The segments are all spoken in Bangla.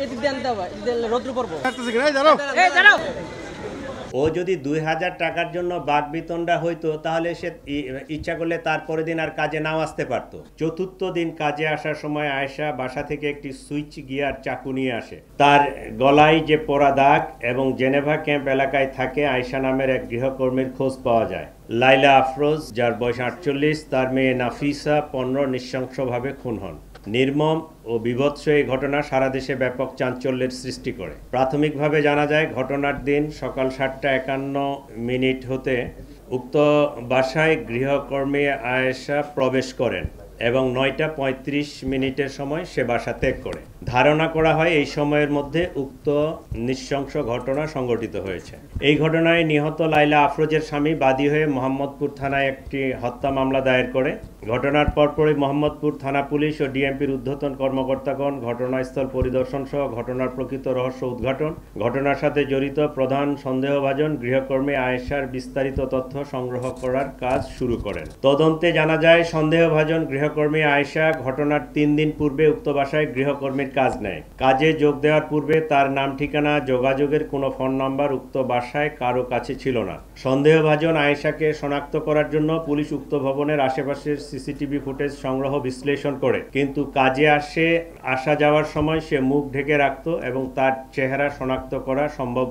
এদিক দিয়ে আনতে হবে, রৌদ্র পড়বো। ও যদি 2000 টাকার জন্য বাঘ বিতণ্ডা হইতো তাহলে সে ইচ্ছা করলে তার পরের দিন আর কাজে নাও আসতে পারতো। চতুর্থ দিন কাজে আসার সময় আয়েশা বাসা থেকে একটি সুইচ গিয়ার চাকু নিয়ে আসে। তার গলায় যে পোড়া দাগ এবং জেনেভা ক্যাম্প এলাকায় থাকে আয়েশা নামের এক গৃহকর্মীর খোঁজ পাওয়া যায়। লাইলা আফরোজ, যার বয়স 48, তার মেয়ে নাফিসা 15 নৃশংসভাবে খুন হন। নির্মম ও বীভৎস এই ঘটনা সারা দেশে ব্যাপক চাঞ্চল্যের সৃষ্টি করে। প্রাথমিকভাবে জানা যায় ঘটনার দিন সকাল 7:51 হতে উক্ত বাসায় গৃহকর্মী আয়েশা প্রবেশ করেন এবং 9:35 সময় সে বাসা ত্যাগ করে। ধারণা করা হয় এই সময়ের মধ্যে উক্ত নৃশংস ঘটনা সংঘটিত হয়েছে। এই ঘটনায় নিহত লাইলা আফরোজের স্বামী বাদী হয়ে মোহাম্মদপুর থানায় একটি হত্যা মামলা দায়ের করে। ঘটনার পরপরই মোহাম্মদপুর থানা পুলিশ ও ডিএমপির ঊর্ধ্বতন কর্মকর্তাগণ ঘটনাস্থল পরিদর্শন সহ ঘটনার প্রকৃত রহস্য উদ্ঘাটন, ঘটনার সাথে জড়িত প্রধান সন্দেহভাজন গৃহকর্মী আয়েশার বিস্তারিত তথ্য সংগ্রহ করার কাজ শুরু করেন। তদন্তে জানা যায় সন্দেহভাজন গৃহকর্মী আয়েশা ঘটনার 3 দিন পূর্বে উক্ত বাসায় গৃহকর্মীর কাজ নেয়। কাজে যোগ দেওয়ার পূর্বে তার নাম ঠিকানা যোগাযোগের কোনো ফোন নাম্বার উক্ত বাসায় কারো কাছে ছিল না। সন্দেহভাজন আয়েশাকে শনাক্ত করার জন্য পুলিশ উক্ত ভবনের আশেপাশের সিসিটিভি ফুটেজ সংগ্রহ বিশ্লেষণ করে, কিন্তু কাজে আসা যাওয়ার সময় সে মুখ ঢেকে রাখত এবং তার চেহারা শনাক্ত করা সম্ভব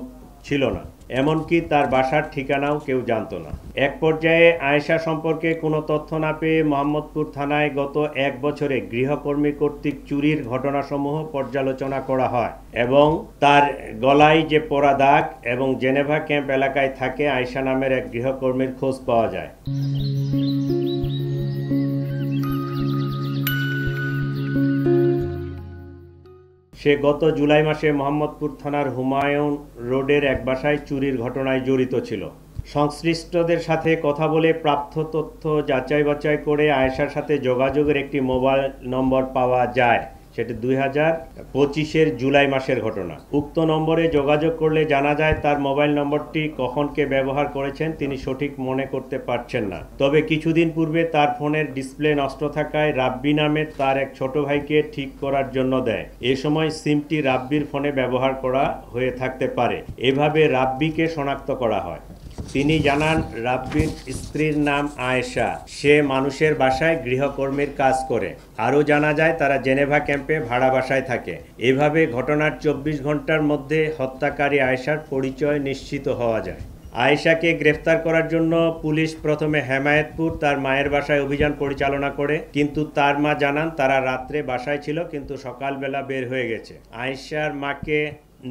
ছিল না। এমনকি তার বাসার ঠিকানাও কেউ জানত না। এক পর্যায়ে আয়েশা সম্পর্কে কোনো তথ্য না পেয়ে মোহাম্মদপুর থানায় গত 1 বছরে গৃহকর্মী কর্তৃক চুরির ঘটনাসমূহ পর্যালোচনা করা হয় এবং তার গলায় যে পোড়া দাগ এবং জেনেভা ক্যাম্প এলাকায় থাকে আয়েশা নামের এক গৃহকর্মীর খোঁজ পাওয়া যায়। সে গত জুলাই মাসে মোহাম্মদপুর থানার হুমায়ুন রোডের এক বাসায় চুরির ঘটনায় জড়িত ছিল। সংশ্লিষ্টদের সাথে কথা বলে প্রাপ্ত তথ্য যাচাই বাছাই করে আয়েশার সাথে যোগাযোগের একটি মোবাইল নম্বর পাওয়া যায়। সেটি 2025-এর জুলাই মাসের ঘটনা। উক্ত নম্বরে যোগাযোগ করলে জানা যায় তার মোবাইল নম্বরটি কখন কে ব্যবহার করেছেন তিনি সঠিক মনে করতে পারছেন না। তবে কিছুদিন পূর্বে তার ফোনের ডিসপ্লে নষ্ট থাকায় রাব্বি নামে তার এক ছোট ভাইকে ঠিক করার জন্য দেয়। এ সময় সিমটি রাব্বির ফোনে ব্যবহার করা হয়ে থাকতে পারে। এভাবে রাব্বিকে শনাক্ত করা হয়। তিনি জানান রাব্বির স্ত্রীর নাম আয়েশা, সে মানুষের বাসায় গৃহকর্মীর কাজ করে। আরও জানা যায় তারা জেনেভা ক্যাম্পে ভাড়া বাসায় থাকে। এভাবে ঘটনার 24 ঘন্টার মধ্যে হত্যাকারী আয়েশার পরিচয় নিশ্চিত হওয়া যায়। আয়েশাকে গ্রেফতার করার জন্য পুলিশ প্রথমে হেমায়েতপুর তার মায়ের বাসায় অভিযান পরিচালনা করে, কিন্তু তার মা জানান তারা রাত্রে বাসায় ছিল কিন্তু সকালবেলা বের হয়ে গেছে। আয়েশার মাকে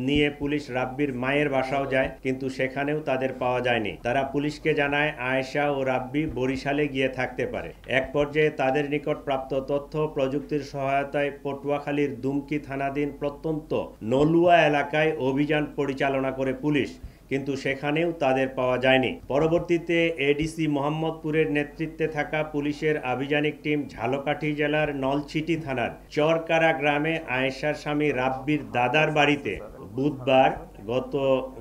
নিয়ে পুলিশ রাব্বির মায়ের বাসাও যায়, কিন্তু সেখানেও তাদের পাওয়া যায়নি। তারা পুলিশকে জানায় আয়েশা ও রাব্বি বরিশালে গিয়ে থাকতে পারে। এক পর্যায়ে তাদের নিকট প্রাপ্ত তথ্য প্রযুক্তির সহায়তায় পটুয়াখালীর দুমকি থানাধীন প্রত্যন্ত নলুয়া এলাকায় অভিযান পরিচালনা করে পুলিশ, কিন্তু সেখানেও তাদের পাওয়া যায়নি। পরবর্তীতে এডিসি মোহাম্মদপুরের নেতৃত্বে থাকা পুলিশের আভিযানিক টিম ঝালকাঠি জেলার নলছিটি থানার চরকারা গ্রামে আয়েশার স্বামী রাব্বির দাদার বাড়িতে বুধবার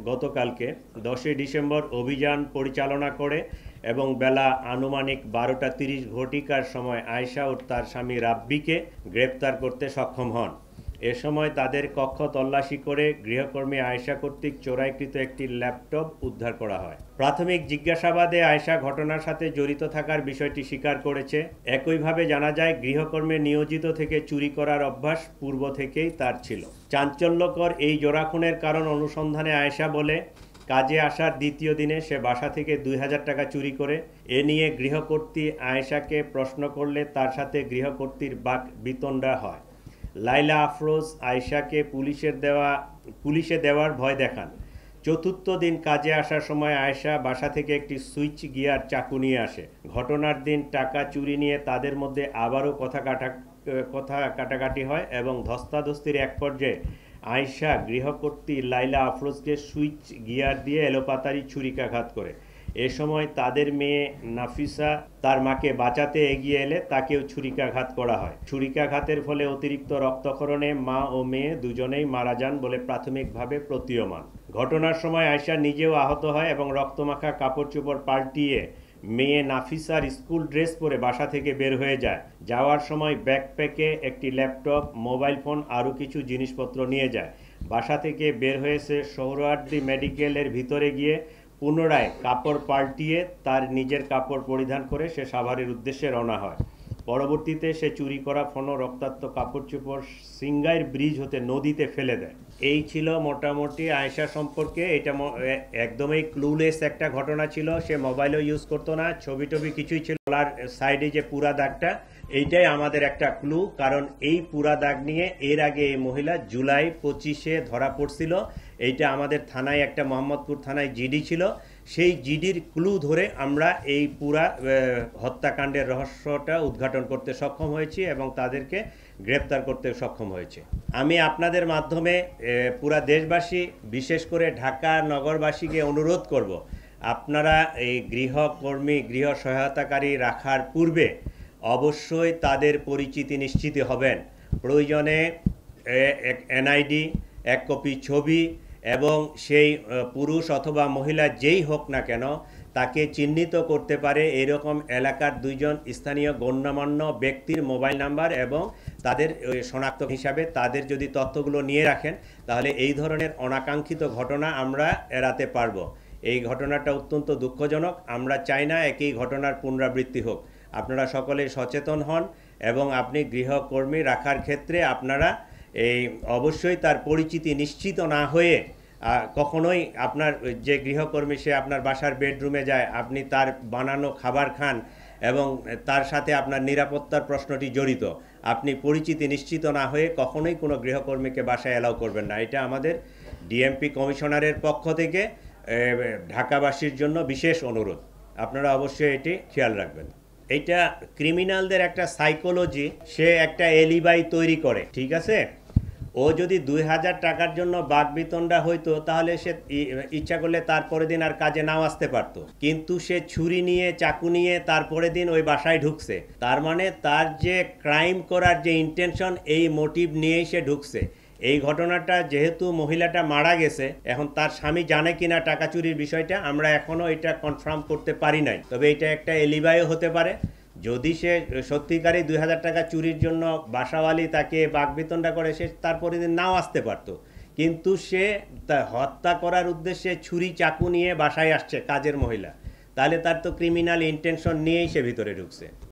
গতকালকে 10 ডিসেম্বর অভিযান পরিচালনা করে এবং বেলা আনুমানিক 12:30 সময় আয়েশা ও তার স্বামী রাব্বিকে গ্রেপ্তার করতে সক্ষম হন। এ সময় তাদের কক্ষ তল্লাশি করে গৃহকর্মী আয়েশা কর্তৃক চোরাইকৃত একটি ল্যাপটপ উদ্ধার করা হয়। প্রাথমিক জিজ্ঞাসাবাদে আয়েশা ঘটনার সাথে জড়িত থাকার বিষয়টি স্বীকার করেছে। একইভাবে জানা যায় গৃহকর্মী নিয়োজিত থেকে চুরি করার অভ্যাস পূর্ব থেকেই তার ছিল। চাঞ্চল্যকর এই জোড়া খুনের কারণ অনুসন্ধানে আয়েশা বলে, কাজে আসার দ্বিতীয় দিনে সে বাসা থেকে 2000 টাকা চুরি করে। এ নিয়ে গৃহকর্ত্রী আয়েশাকে প্রশ্ন করলে তার সাথে গৃহকর্ত্রীর বাক বিতণ্ডা হয়। লাইলা আফরোজ আয়েশাকে পুলিশে দেওয়ার ভয় দেখান। চতুর্থ দিন কাজে আসার সময় আয়েশা বাসা থেকে একটি সুইচ গিয়ার চাকু নিয়ে আসে। ঘটনার দিন টাকা চুরি নিয়ে তাদের মধ্যে আবারও কথা কাটাকাটি হয় এবং ধস্তাধস্তির এক পর্যায়ে আয়েশা গৃহকর্ত্রী লাইলা আফরোজকে সুইচ গিয়ার দিয়ে এলোপাতাড়ি ছুরিকাঘাত করে। এ সময় তাদের মেয়ে নাফিসা তার মাকে বাঁচাতে এগিয়ে এলে তাকেও ছুরিকাঘাত করা হয়। ছুরিকাঘাতের ফলে অতিরিক্ত রক্তক্ষরণে মা ও মেয়ে দুজনেই মারা যান বলে প্রাথমিকভাবে প্রতীয়মান। ঘটনার সময় আয়েশা নিজেও আহত হয় এবং রক্তমাখা কাপড় চোপড় পাল্টিয়ে মেয়ে নাফিসার স্কুল ড্রেস পরে বাসা থেকে বের হয়ে যায়। যাওয়ার সময় ব্যাকপ্যাকে একটি ল্যাপটপ, মোবাইল ফোন আরও কিছু জিনিসপত্র নিয়ে যায়। বাসা থেকে বের হয়েছে সোহরাওয়ার্দী মেডিকেলের ভিতরে গিয়ে পুনরায় কাপড় পাল্টিয়ে তার নিজের কাপড় পরিধান করে সে সাভারের উদ্দেশ্যে রওনা হয়। পরবর্তীতে সে চুরি করা ফোনো, রক্তাক্ত কাপড় চোপড় সিঙ্গাইর ব্রিজ হতে নদীতে ফেলে দেয়। এই ছিল মোটামুটি আয়েশা সম্পর্কে। এটা একদমই ক্লুলেস একটা ঘটনা ছিল। সে মোবাইলও ইউজ করতো না, ছবি টবি কিছুই ছিল। গলার সাইডে যে পুরা দাগটা, এইটাই আমাদের একটা ক্লু, কারণ এই পুরা দাগ নিয়ে এর আগে এই মহিলা জুলাই 25-এ ধরা পড়ছিল। এইটা আমাদের থানায় একটা মোহাম্মদপুর থানায় জিডি ছিল। সেই জিডির ক্লু ধরে আমরা এই পুরা হত্যাকাণ্ডের রহস্যটা উদ্ঘাটন করতে সক্ষম হয়েছি এবং তাদেরকে গ্রেপ্তার করতে সক্ষম হয়েছে। আমি আপনাদের মাধ্যমে পুরা দেশবাসী, বিশেষ করে ঢাকা নগরবাসীকে অনুরোধ করব, আপনারা এই গৃহকর্মী, গৃহ সহায়তাকারী রাখার পূর্বে অবশ্যই তাদের পরিচিতি নিশ্চিত হবেন। প্রয়োজনে এনআইডি, এক কপি ছবি এবং সেই পুরুষ অথবা মহিলা যেই হোক না কেন তাকে চিহ্নিত করতে পারে এরকম এলাকার 2 জন স্থানীয় গণ্যমান্য ব্যক্তির মোবাইল নাম্বার এবং তাদের শনাক্ত হিসাবে তাদের যদি তথ্যগুলো নিয়ে রাখেন, তাহলে এই ধরনের অনাকাঙ্ক্ষিত ঘটনা আমরা এড়াতে পারব। এই ঘটনাটা অত্যন্ত দুঃখজনক। আমরা চাই না একই ঘটনার পুনরাবৃত্তি হোক। আপনারা সকলে সচেতন হন এবং আপনি গৃহকর্মী রাখার ক্ষেত্রে আপনারা এই অবশ্যই তার পরিচিতি নিশ্চিত না হয়ে কখনোই আপনার যে গৃহকর্মী সে আপনার বাসার বেডরুমে যায়, আপনি তার বানানো খাবার খান এবং তার সাথে আপনার নিরাপত্তার প্রশ্নটি জড়িত। আপনি পরিচিতি নিশ্চিত না হয়ে কখনোই কোনো গৃহকর্মীকে বাসায় অ্যালাউ করবেন না। এটা আমাদের ডিএমপি কমিশনারের পক্ষ থেকে ঢাকাবাসীর জন্য বিশেষ অনুরোধ। আপনারা অবশ্যই এটি খেয়াল রাখবেন। এটা ক্রিমিনালদের একটা সাইকোলজি, সে একটা এলিবাই তৈরি করে, ঠিক আছে? ও যদি 2000 টাকার জন্য বাকবিতণ্ডা হইতো তাহলে সে ইচ্ছা করলে তারপরের দিন আর কাজে নাও আসতে পারতো, কিন্তু সে ছুরি নিয়ে, চাকু নিয়ে তারপরের দিন ওই বাসায় ঢুকছে। তার মানে তার যে ক্রাইম করার যে ইন্টেনশন, এই মোটিভ নিয়েই সে ঢুকছে। এই ঘটনাটা যেহেতু মহিলাটা মারা গেছে, এখন তার স্বামী জানে কিনা টাকা চুরির বিষয়টা আমরা এখনও এটা কনফার্ম করতে পারি নাই, তবে এটা একটা এলিবাইও হতে পারে। যদি সে সত্যিকারই 2000 টাকা চুরির জন্য বাসাওয়ালি তাকে বাকবিতণ্ডা করে, সে তারপরে দিন নাও আসতে পারত, কিন্তু সে হত্যা করার উদ্দেশ্যে ছুরি চাকু নিয়ে বাসায় আসছে কাজের মহিলা, তাহলে তার তো ক্রিমিনাল ইন্টেনশন নিয়েই সে ভিতরে ঢুকছে।